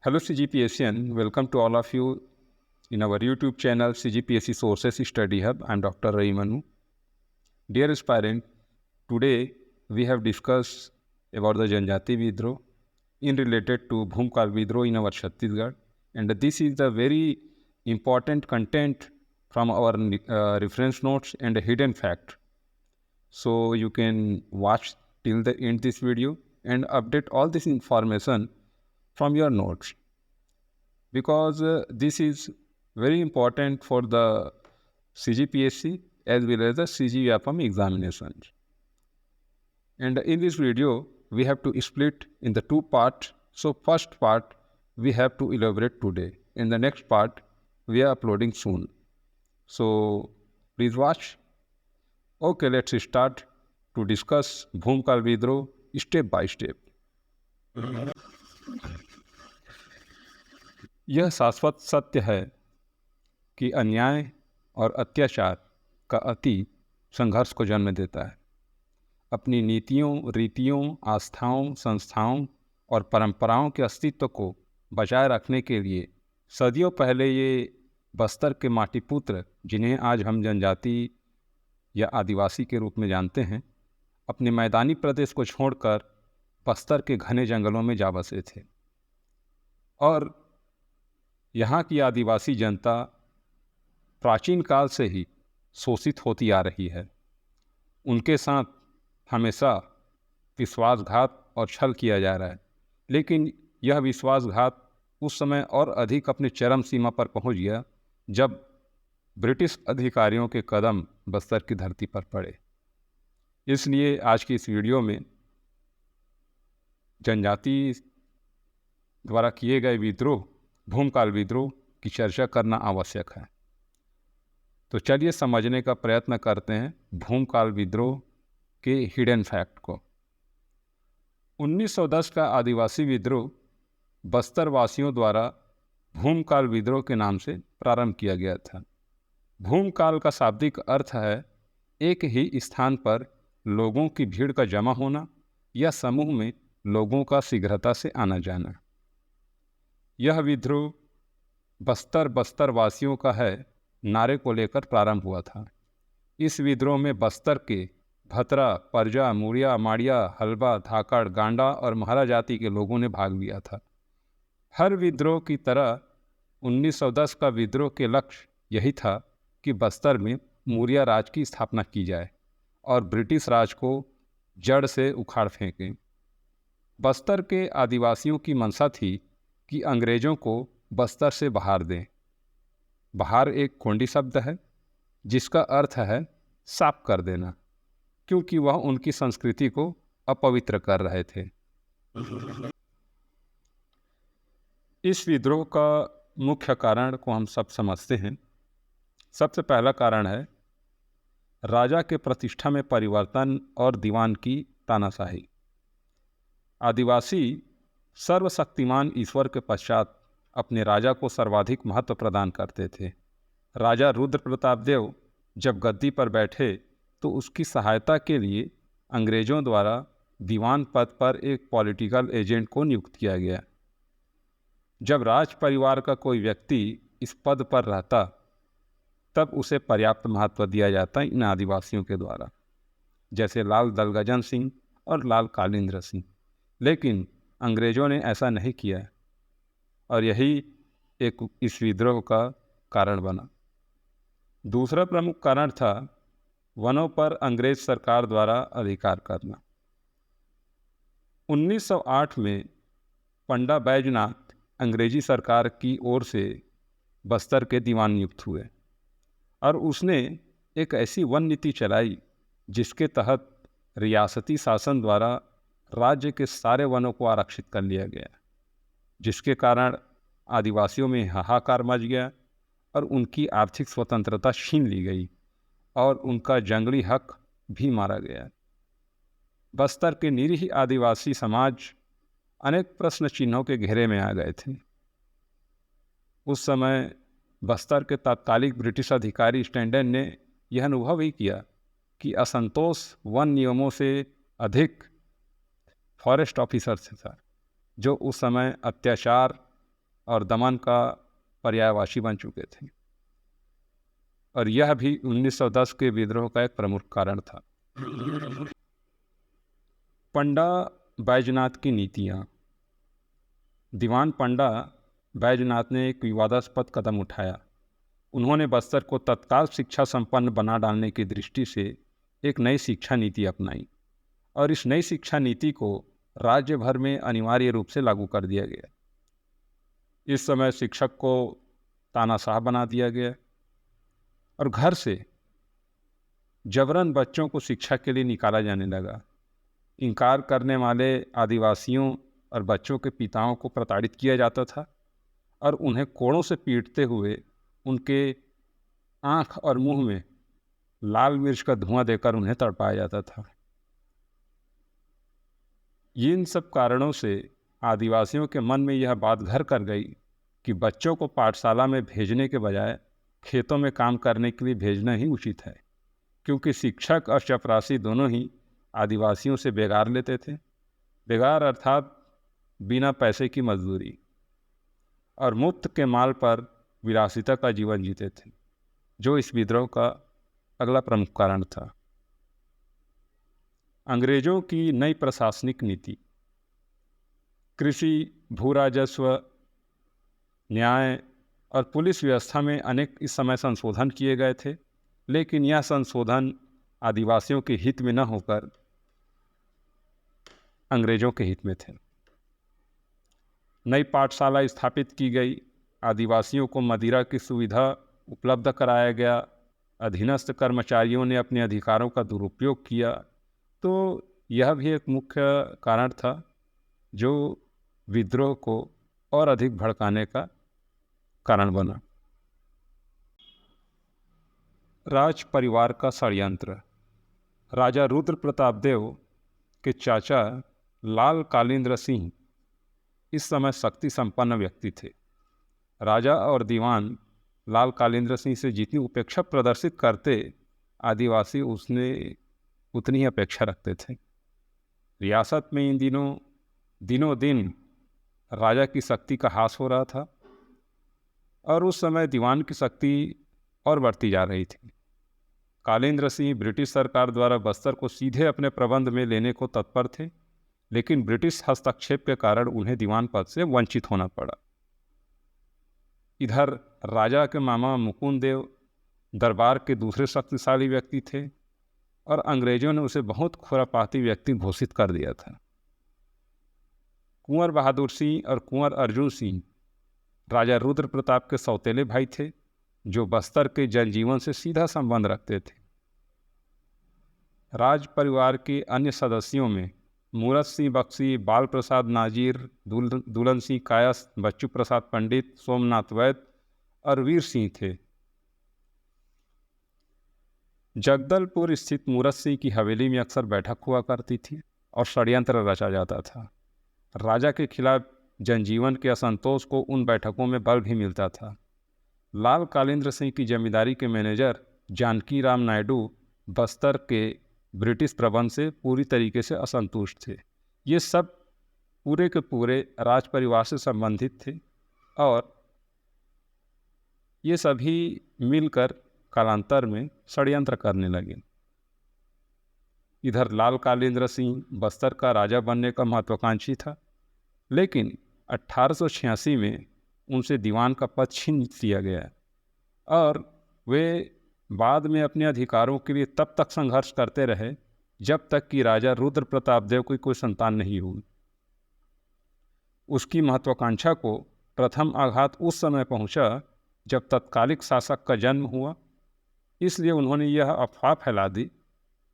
Hello CGPSCN, welcome to all of you in our YouTube channel CGPSC Sources Study Hub. I am Dr. Raimanu. Dear aspirant, today we have discussed about the Janjati Vidro in related to Bhumkal Vidro in our Chhattisgarh, and this is the very important content from our reference notes and a hidden fact. So you can watch till the end this video and update all this information from your notes, because this is very important for the CGPSC as well as the CGVAPM examinations. And in this video, we have to split in the two parts. So first part, we have to elaborate today. In the next part, we are uploading soon. So please watch. Okay, let's start to discuss Bhumkal Vidro step by step. यह शाश्वत सत्य है कि अन्याय और अत्याचार का अति संघर्ष को जन्म देता है। अपनी नीतियों, रीतियों, आस्थाओं, संस्थाओं और परंपराओं के अस्तित्व को बचाए रखने के लिए सदियों पहले ये बस्तर के माटी पुत्र, जिन्हें आज हम जनजाति या आदिवासी के रूप में जानते हैं, अपने मैदानी प्रदेश को छोड़कर बस्तर के घने जंगलों में जा बसे थे। और यहाँ की आदिवासी जनता प्राचीन काल से ही शोषित होती आ रही है। उनके साथ हमेशा विश्वासघात और छल किया जा रहा है, लेकिन यह विश्वासघात उस समय और अधिक अपनी चरम सीमा पर पहुंच गया जब ब्रिटिश अधिकारियों के कदम बस्तर की धरती पर पड़े। इसलिए आज की इस वीडियो में जनजाति द्वारा किए गए विद्रोह, भूमकाल विद्रोह की चर्चा करना आवश्यक है। तो चलिए समझने का प्रयत्न करते हैं भूमकाल विद्रोह के हिडन फैक्ट को। 1910 का आदिवासी विद्रोह बस्तर वासियों द्वारा भूमकाल विद्रोह के नाम से प्रारंभ किया गया था। भूमकाल का शाब्दिक अर्थ है एक ही स्थान पर लोगों की भीड़ का जमा होना या समूह में लोगों का शीघ्रता से आना जाना। यह विद्रोह बस्तर वासियों का है नारे को लेकर प्रारंभ हुआ था। इस विद्रोह में बस्तर के भतरा, परजा, मुड़िया, माड़िया, हलबा, धाकड़, गांडा और महारा जाति के लोगों ने भाग लिया था। हर विद्रोह की तरह 1910 का विद्रोह के लक्ष्य यही था कि बस्तर में मौर्य राज की स्थापना की जाए और ब्रिटिश राज को जड़ से उखाड़ फेंकें। बस्तर के आदिवासियों की मंशा थी कि अंग्रेज़ों को बस्तर से बाहर दें। बाहर एक कोंडी शब्द है जिसका अर्थ है साफ कर देना, क्योंकि वह उनकी संस्कृति को अपवित्र कर रहे थे। इस विद्रोह का मुख्य कारण को हम सब समझते हैं। सबसे पहला कारण है राजा के प्रतिष्ठा में परिवर्तन और दीवान की तानाशाही। आदिवासी सर्वशक्तिमान ईश्वर के पश्चात अपने राजा को सर्वाधिक महत्व प्रदान करते थे। राजा रुद्र प्रताप देव जब गद्दी पर बैठे तो उसकी सहायता के लिए अंग्रेज़ों द्वारा दीवान पद पर एक पॉलिटिकल एजेंट को नियुक्त किया गया। जब राज परिवार का कोई व्यक्ति इस पद पर रहता तब उसे पर्याप्त महत्व दिया जाता इन आदिवासियों के द्वारा, जैसे लाल दलगजन सिंह और लाल कालिंद्र सिंह। लेकिन अंग्रेज़ों ने ऐसा नहीं किया और यही एक इस विद्रोह का कारण बना। दूसरा प्रमुख कारण था वनों पर अंग्रेज सरकार द्वारा अधिकार करना। 1908 में पंडा बैजनाथ अंग्रेजी सरकार की ओर से बस्तर के दीवान नियुक्त हुए और उसने एक ऐसी वन नीति चलाई जिसके तहत रियासती शासन द्वारा राज्य के सारे वनों को आरक्षित कर लिया गया, जिसके कारण आदिवासियों में हाहाकार मच गया और उनकी आर्थिक स्वतंत्रता छीन ली गई और उनका जंगली हक भी मारा गया। बस्तर के निरीह आदिवासी समाज अनेक प्रश्न चिन्हों के घेरे में आ गए थे। उस समय बस्तर के तत्कालिक ब्रिटिश अधिकारी स्टैंडन ने यह अनुभव ही किया कि असंतोष वन नियमों से अधिक फॉरेस्ट ऑफिसर से था, जो उस समय अत्याचार और दमन का पर्यायवासी बन चुके थे, और यह भी 1910 के विद्रोह का एक प्रमुख कारण था। पंडा बैजनाथ की नीतियाँ। दीवान पंडा बैजनाथ ने एक विवादास्पद कदम उठाया। उन्होंने बस्तर को तत्काल शिक्षा संपन्न बना डालने की दृष्टि से एक नई शिक्षा नीति अपनाई, और इस नई शिक्षा नीति को राज्य भर में अनिवार्य रूप से लागू कर दिया गया। इस समय शिक्षक को तानाशाह बना दिया गया और घर से जबरन बच्चों को शिक्षा के लिए निकाला जाने लगा। इनकार करने वाले आदिवासियों और बच्चों के पिताओं को प्रताड़ित किया जाता था और उन्हें कोड़ों से पीटते हुए उनके आँख और मुंह में लाल मिर्च का धुआं देकर उन्हें तड़पाया जाता था। इन सब कारणों से आदिवासियों के मन में यह बात घर कर गई कि बच्चों को पाठशाला में भेजने के बजाय खेतों में काम करने के लिए भेजना ही उचित है, क्योंकि शिक्षक और चपरासी दोनों ही आदिवासियों से बेगार लेते थे। बेगार अर्थात बिना पैसे की मजदूरी, और मुफ्त के माल पर विलासिता का जीवन जीते थे, जो इस विद्रोह का अगला प्रमुख कारण था। अंग्रेजों की नई प्रशासनिक नीति। कृषि, भू राजस्व, न्याय और पुलिस व्यवस्था में अनेक इस समय संशोधन किए गए थे, लेकिन यह संशोधन आदिवासियों के हित में न होकर अंग्रेजों के हित में थे। नई पाठशाला स्थापित की गई, आदिवासियों को मदिरा की सुविधा उपलब्ध कराया गया, अधीनस्थ कर्मचारियों ने अपने अधिकारों का दुरुपयोग किया। तो यह भी एक मुख्य कारण था जो विद्रोह को और अधिक भड़काने का कारण बना। राज परिवार का षड्यंत्र। राजा रुद्र प्रताप देव के चाचा लाल कालिंद्र सिंह इस समय शक्ति संपन्न व्यक्ति थे। राजा और दीवान लाल कालिंद्र सिंह से जितनी उपेक्षा प्रदर्शित करते, आदिवासी उसने उतनी ही अपेक्षा रखते थे। रियासत में इन दिनों दिन राजा की शक्ति का ह्रास हो रहा था, और उस समय दीवान की शक्ति और बढ़ती जा रही थी। कालिंद्र सिंह ब्रिटिश सरकार द्वारा बस्तर को सीधे अपने प्रबंध में लेने को तत्पर थे, लेकिन ब्रिटिश हस्तक्षेप के कारण उन्हें दीवान पद से वंचित होना पड़ा। इधर राजा के मामा मुकुंद देव दरबार के दूसरे शक्तिशाली व्यक्ति थे, और अंग्रेजों ने उसे बहुत खुरापाती व्यक्ति घोषित कर दिया था। कुंवर बहादुर सिंह और कुंवर अर्जुन सिंह राजा रुद्र प्रताप के सौतेले भाई थे, जो बस्तर के जनजीवन से सीधा संबंध रखते थे। राज परिवार के अन्य सदस्यों में मूरत सिंह बख्शी, बाल प्रसाद नाजिर, दुल्हन सिंह कायस, बच्चू प्रसाद पंडित, सोमनाथ वैद्य और वीर सिंह थे। जगदलपुर स्थित मूरत सिंह की हवेली में अक्सर बैठक हुआ करती थी और षड्यंत्र रचा जाता था। राजा के खिलाफ जनजीवन के असंतोष को उन बैठकों में बल भी मिलता था। लाल कालिंद्र सिंह की जमींदारी के मैनेजर जानकी राम नायडू बस्तर के ब्रिटिश प्रबंध से पूरी तरीके से असंतुष्ट थे। ये सब पूरे के पूरे राज परिवार से संबंधित थे, और ये सभी मिलकर कालांतर में षड्यंत्र करने लगे। इधर लाल कालिंद्र सिंह बस्तर का राजा बनने का महत्वाकांक्षी था, लेकिन 1886 में उनसे दीवान का पद छीन लिया गया, और वे बाद में अपने अधिकारों के लिए तब तक संघर्ष करते रहे जब तक कि राजा रुद्र प्रताप देव की कोई संतान नहीं हुई। उसकी महत्वाकांक्षा को प्रथम आघात उस समय पहुंचा जब तत्कालिक शासक का जन्म हुआ। इसलिए उन्होंने यह अफवाह फैला दी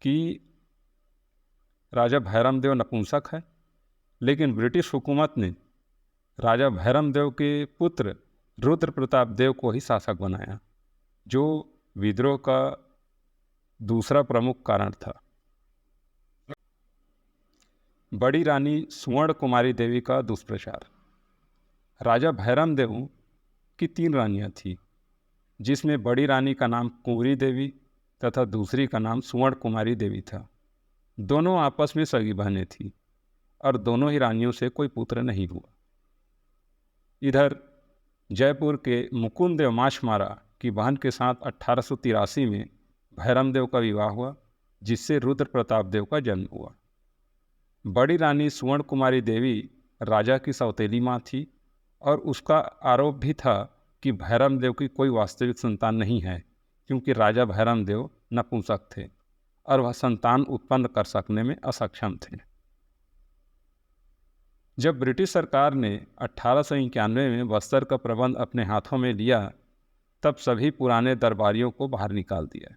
कि राजा भैरम देव नपुंसक है, लेकिन ब्रिटिश हुकूमत ने राजा भैरम देव के पुत्र रुद्र प्रताप देव को ही शासक बनाया, जो विद्रोह का दूसरा प्रमुख कारण था। बड़ी रानी सुवर्ण कुमारी देवी का दुष्प्रचार। राजा भैरम देव की 3 रानियां थीं, जिसमें बड़ी रानी का नाम कुंवरी देवी तथा दूसरी का नाम सुवर्ण कुमारी देवी था। दोनों आपस में सगी बहनें थीं और दोनों ही रानियों से कोई पुत्र नहीं हुआ। इधर जयपुर के मुकुंद माछमारा की बहन के साथ 1883 में भैरमदेव का विवाह हुआ, जिससे रुद्र प्रताप देव का जन्म हुआ। बड़ी रानी सुवर्ण कुमारी देवी राजा की सौतेली माँ थी और उसका आरोप भी था कि भैरमदेव की कोई वास्तविक संतान नहीं है, क्योंकि राजा भैरमदेव नपुंसक थे और वह संतान उत्पन्न कर सकने में असक्षम थे। जब ब्रिटिश सरकार ने 1891 में बस्तर का प्रबंध अपने हाथों में लिया, तब सभी पुराने दरबारियों को बाहर निकाल दिया।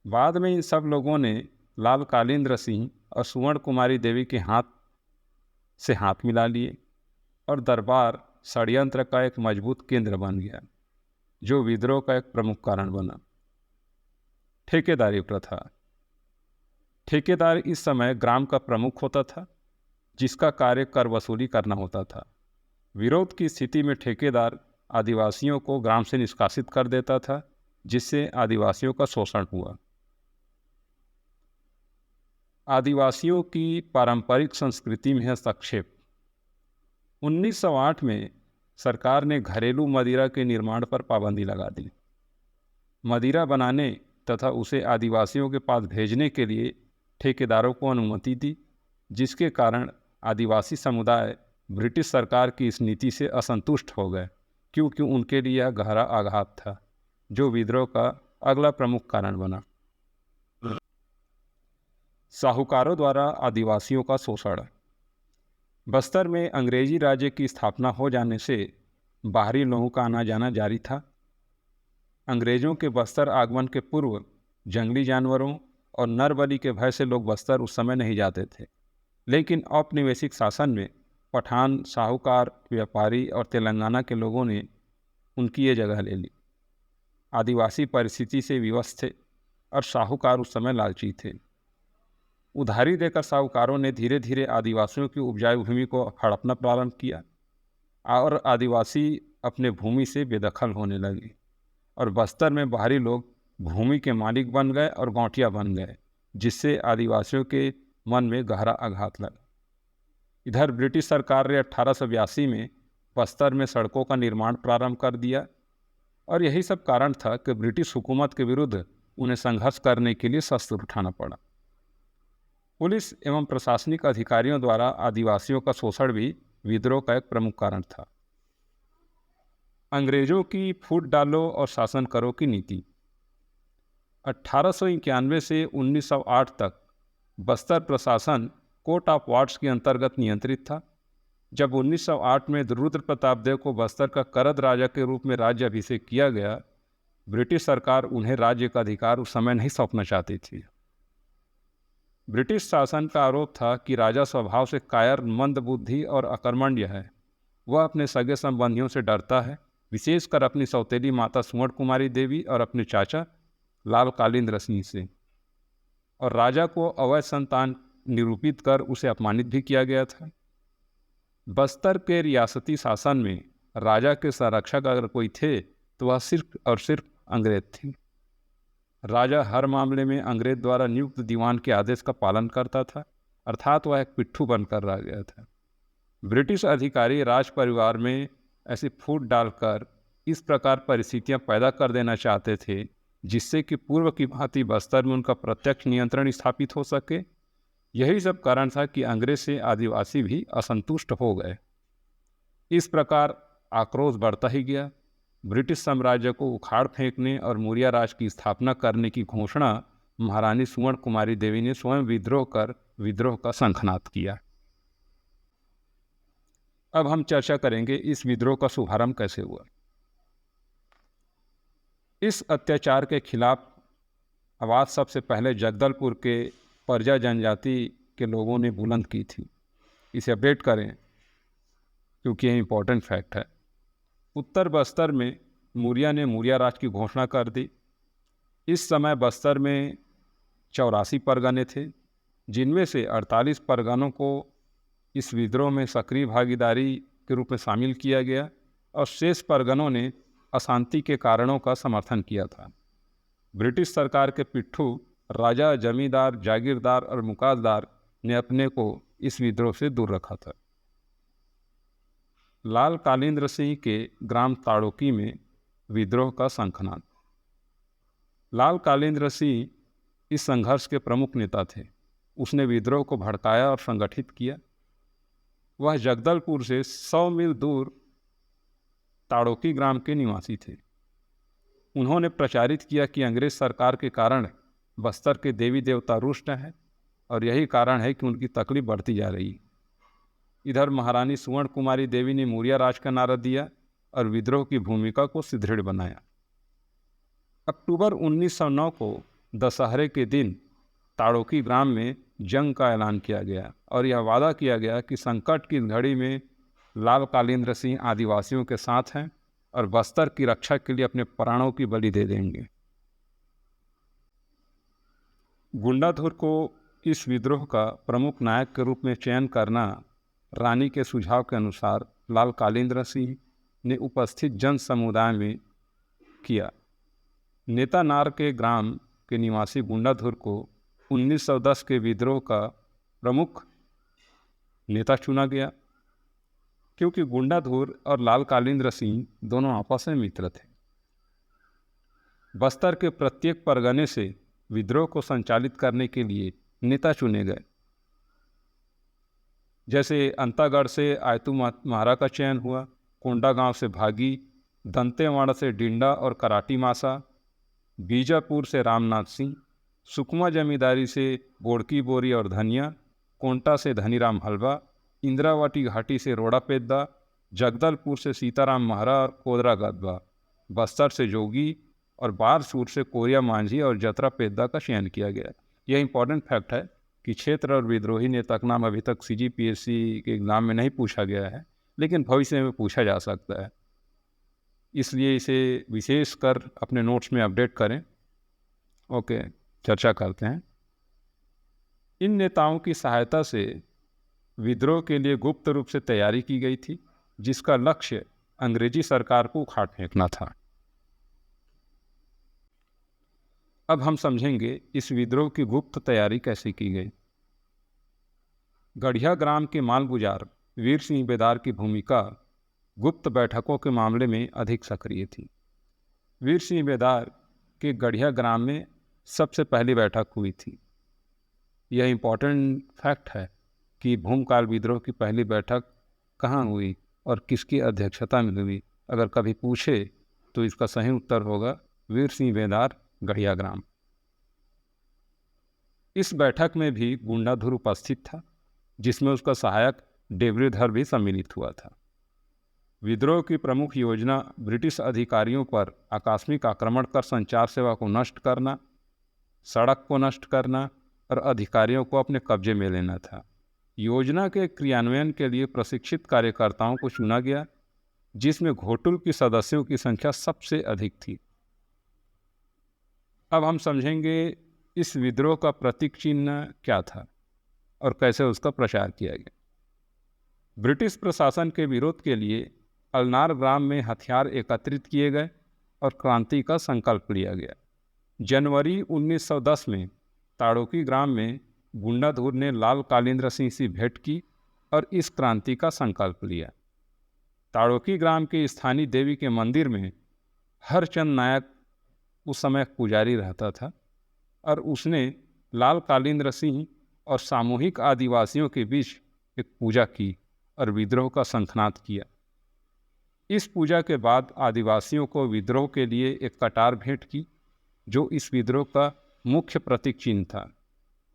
बाद में इन सब लोगों ने लाल कालिंद्र सिंह और सुवर्ण कुमारी देवी के हाथ मिला लिए और दरबार षड्यंत्र का एक मजबूत केंद्र बन गया, जो विद्रोह का एक प्रमुख कारण बना। ठेकेदारी प्रथा। ठेकेदार इस समय ग्राम का प्रमुख होता था, जिसका कार्य कर वसूली करना होता था। विरोध की स्थिति में ठेकेदार आदिवासियों को ग्राम से निष्कासित कर देता था, जिससे आदिवासियों का शोषण हुआ। आदिवासियों की पारंपरिक संस्कृति में हस्तक्षेप। 1908 में सरकार ने घरेलू मदिरा के निर्माण पर पाबंदी लगा दी। मदिरा बनाने तथा उसे आदिवासियों के पास भेजने के लिए ठेकेदारों को अनुमति दी, जिसके कारण आदिवासी समुदाय ब्रिटिश सरकार की इस नीति से असंतुष्ट हो गए, क्योंकि उनके लिए यह गहरा आघात था, जो विद्रोह का अगला प्रमुख कारण बना। साहूकारों द्वारा आदिवासियों का शोषण। बस्तर में अंग्रेजी राज्य की स्थापना हो जाने से बाहरी लोगों का आना जाना जारी था। अंग्रेजों के बस्तर आगमन के पूर्व जंगली जानवरों और नरबली के भय से लोग बस्तर उस समय नहीं जाते थे, लेकिन औपनिवेशिक शासन में पठान, साहूकार, व्यापारी और तेलंगाना के लोगों ने उनकी ये जगह ले ली। आदिवासी परिस्थिति से विवश थे और साहूकार उस समय लालची थे। उधारी देकर साहूकारों ने धीरे धीरे आदिवासियों की उपजाऊ भूमि को हड़पना प्रारंभ किया और आदिवासी अपने भूमि से बेदखल होने लगे और बस्तर में बाहरी लोग भूमि के मालिक बन गए और गौटिया बन गए, जिससे आदिवासियों के मन में गहरा आघात लगा। इधर ब्रिटिश सरकार ने 1882 में बस्तर में सड़कों का निर्माण प्रारंभ कर दिया और यही सब कारण था कि ब्रिटिश हुकूमत के विरुद्ध उन्हें संघर्ष करने के लिए शस्त्र उठाना पड़ा। पुलिस एवं प्रशासनिक अधिकारियों द्वारा आदिवासियों का शोषण भी विद्रोह का एक प्रमुख कारण था। अंग्रेजों की फूट डालो और शासन करो की नीति। 1891 से 1908 तक बस्तर प्रशासन कोर्ट ऑफ वार्ड्स के अंतर्गत नियंत्रित था। जब 1908 में रुद्र प्रताप देव को बस्तर का करद राजा के रूप में राज्याभिषेक किया गया, ब्रिटिश सरकार उन्हें राज्य का अधिकार उस समय नहीं सौंपना चाहती थी। ब्रिटिश शासन का आरोप था कि राजा स्वभाव से कायर, मंदबुद्धि और अकर्मण्य है। वह अपने सगे संबंधियों से डरता है, विशेषकर अपनी सौतेली माता सुवर्ण कुमारी देवी और अपने चाचा लाल कालिंद्र सिंह से। और राजा को अवैध संतान निरूपित कर उसे अपमानित भी किया गया था। बस्तर के रियासती शासन में राजा के संरक्षक अगर कोई थे तो वह सिर्फ और सिर्फ अंग्रेज थे। राजा हर मामले में अंग्रेज द्वारा नियुक्त दीवान के आदेश का पालन करता था, अर्थात वह एक पिट्ठू बनकर रह गया था। ब्रिटिश अधिकारी राज परिवार में ऐसी फूट डालकर इस प्रकार परिस्थितियां पैदा कर देना चाहते थे, जिससे कि पूर्व की भांति बस्तर में उनका प्रत्यक्ष नियंत्रण स्थापित हो सके। यही सब कारण था कि अंग्रेज से आदिवासी भी असंतुष्ट हो गए। इस प्रकार आक्रोश बढ़ता ही गया। ब्रिटिश साम्राज्य को उखाड़ फेंकने और मौर्य राज की स्थापना करने की घोषणा महारानी सुवर्ण कुमारी देवी ने स्वयं विद्रोह कर विद्रोह का शंखनाद किया। अब हम चर्चा करेंगे इस विद्रोह का शुभारंभ कैसे हुआ। इस अत्याचार के खिलाफ आवाज़ सबसे पहले जगदलपुर के परजा जनजाति के लोगों ने बुलंद की थी। इसे अपडेट करें क्योंकि यह इम्पोर्टेंट फैक्ट है। उत्तर बस्तर में मौर्य ने मौर्य राज की घोषणा कर दी। इस समय बस्तर में 84 परगने थे, जिनमें से 48 परगनों को इस विद्रोह में सक्रिय भागीदारी के रूप में शामिल किया गया और शेष परगनों ने अशांति के कारणों का समर्थन किया था। ब्रिटिश सरकार के पिट्ठू राजा, जमींदार, जागीरदार और मुकाददार ने अपने को इस विद्रोह से दूर रखा था। लाल कालिंद्र सिंह के ग्राम ताड़ोकी में विद्रोह का शंखनाद। लाल कालिंद्र सिंह इस संघर्ष के प्रमुख नेता थे। उसने विद्रोह को भड़काया और संगठित किया। वह जगदलपुर से 100 मील दूर ताड़ोकी ग्राम के निवासी थे। उन्होंने प्रचारित किया कि अंग्रेज सरकार के कारण बस्तर के देवी देवता रुष्ट हैं और यही कारण है कि उनकी तकलीफ बढ़ती जा रही है। इधर महारानी सुवर्ण कुमारी देवी ने मौर्य राज का नारा दिया और विद्रोह की भूमिका को सुदृढ़ बनाया। अक्टूबर 1909 को दशहरे के दिन ताड़ोकी ग्राम में जंग का ऐलान किया गया और यह वादा किया गया कि संकट की घड़ी में लाल कालिंद्र सिंह आदिवासियों के साथ हैं और बस्तर की रक्षा के लिए अपने प्राणों की बलि दे देंगे। गुंडाधुर को इस विद्रोह का प्रमुख नायक के रूप में चयन करना रानी के सुझाव के अनुसार लाल कालिंद्र सिंह ने उपस्थित जन समुदाय में किया। नेता नार के ग्राम के निवासी गुंडाधुर को 1910 के विद्रोह का प्रमुख नेता चुना गया, क्योंकि गुंडाधुर और लाल कालिंद्र सिंह दोनों आपस में मित्र थे। बस्तर के प्रत्येक परगने से विद्रोह को संचालित करने के लिए नेता चुने गए। जैसे अंतागढ़ से आयतू महारा का चयन हुआ, कोंडा गांव से भागी, दंतेवाड़ा से डिंडा और कराटी मासा, बीजापुर से रामनाथ सिंह, सुकमा जमींदारी से बोड़की बोरी और धनिया, कोंटा से धनीराम हलवा, इंद्रावती घाटी से रोड़ा पेद्दा, जगदलपुर से सीताराम महारा और कोदरा गदबा, बस्तर से जोगी और बारसूर से कोरिया मांझी और जतरा पेद्दा का चयन किया गया। यह इंपॉर्टेंट फैक्ट है कि क्षेत्र और विद्रोही नेता का नाम अभी तक CGPSC के एग्जाम में नहीं पूछा गया है, लेकिन भविष्य में पूछा जा सकता है, इसलिए इसे विशेष कर अपने नोट्स में अपडेट करें। ओके, चर्चा करते हैं। इन नेताओं की सहायता से विद्रोह के लिए गुप्त रूप से तैयारी की गई थी, जिसका लक्ष्य अंग्रेजी सरकार को उखाड़ फेंकना था। अब हम समझेंगे इस विद्रोह की गुप्त तैयारी कैसे की गई। गढ़िया ग्राम के मालगुजार वीर सिंह बेदार की भूमिका गुप्त बैठकों के मामले में अधिक सक्रिय थी। वीर सिंह बेदार के गढ़िया ग्राम में सबसे पहली बैठक हुई थी। यह इम्पॉर्टेंट फैक्ट है कि भूमकाल विद्रोह की पहली बैठक कहाँ हुई और किसकी अध्यक्षता में हुई। अगर कभी पूछे तो इसका सही उत्तर होगा वीर सिंह बेदार, गढ़िया ग्राम। इस बैठक में भी गुंडाधुर उपस्थित था, जिसमें उसका सहायक डेवरीधर भी सम्मिलित हुआ था। विद्रोह की प्रमुख योजना ब्रिटिश अधिकारियों पर आकस्मिक आक्रमण कर संचार सेवा को नष्ट करना, सड़क को नष्ट करना और अधिकारियों को अपने कब्जे में लेना था। योजना के क्रियान्वयन के लिए प्रशिक्षित कार्यकर्ताओं को चुना गया, जिसमें घोटुल की सदस्यों की संख्या सबसे अधिक थी। अब हम समझेंगे इस विद्रोह का प्रतीक चिन्ह क्या था और कैसे उसका प्रचार किया गया। ब्रिटिश प्रशासन के विरोध के लिए अलनार ग्राम में हथियार एकत्रित किए गए और क्रांति का संकल्प लिया गया। जनवरी 1910 में ताड़ोकी ग्राम में गुंडाधुर ने लाल कालिंद्र सिंह से भेंट की और इस क्रांति का संकल्प लिया। ताड़ोकी ग्राम के स्थानीय देवी के मंदिर में हरचंद नायक उस समय पुजारी रहता था और उसने लाल कालिंद्र सिंह और सामूहिक आदिवासियों के बीच एक पूजा की और विद्रोह का शंखनाद किया। इस पूजा के बाद आदिवासियों को विद्रोह के लिए एक कटार भेंट की, जो इस विद्रोह का मुख्य प्रतीक चिन्ह था।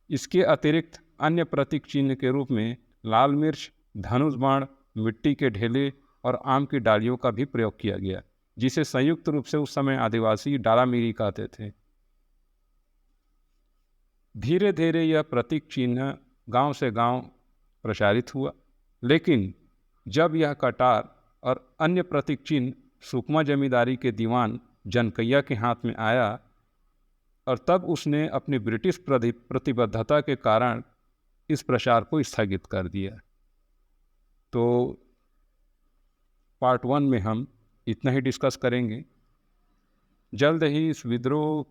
इसके अतिरिक्त अन्य प्रतीक चिन्ह के रूप में लाल मिर्च, धनुष बाण, मिट्टी के ढेले और आम की डालियों का भी प्रयोग किया गया, जिसे संयुक्त रूप से उस समय आदिवासी डाला मीरी कहते थे। धीरे धीरे यह प्रतीक चिन्ह गांव से गांव प्रचारित हुआ, लेकिन जब यह कटार और अन्य प्रतीक चिन्ह सुकमा जमींदारी के दीवान जनकैया के हाथ में आया और तब उसने अपनी ब्रिटिश प्रतिबद्धता के कारण इस प्रचार को स्थगित कर दिया। तो पार्ट 1 में हम इतना ही डिस्कस करेंगे। जल्द ही इस विद्रोह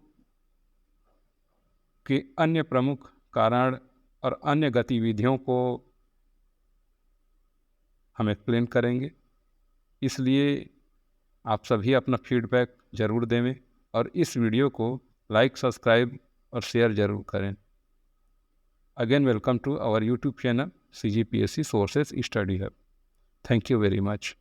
के अन्य प्रमुख कारण और अन्य गतिविधियों को हम एक्सप्लेन करेंगे। इसलिए आप सभी अपना फीडबैक ज़रूर देवें और इस वीडियो को लाइक, सब्सक्राइब और शेयर ज़रूर करें। Again welcome to our YouTube channel CGPSC Sources Study Hub. Thank you very much.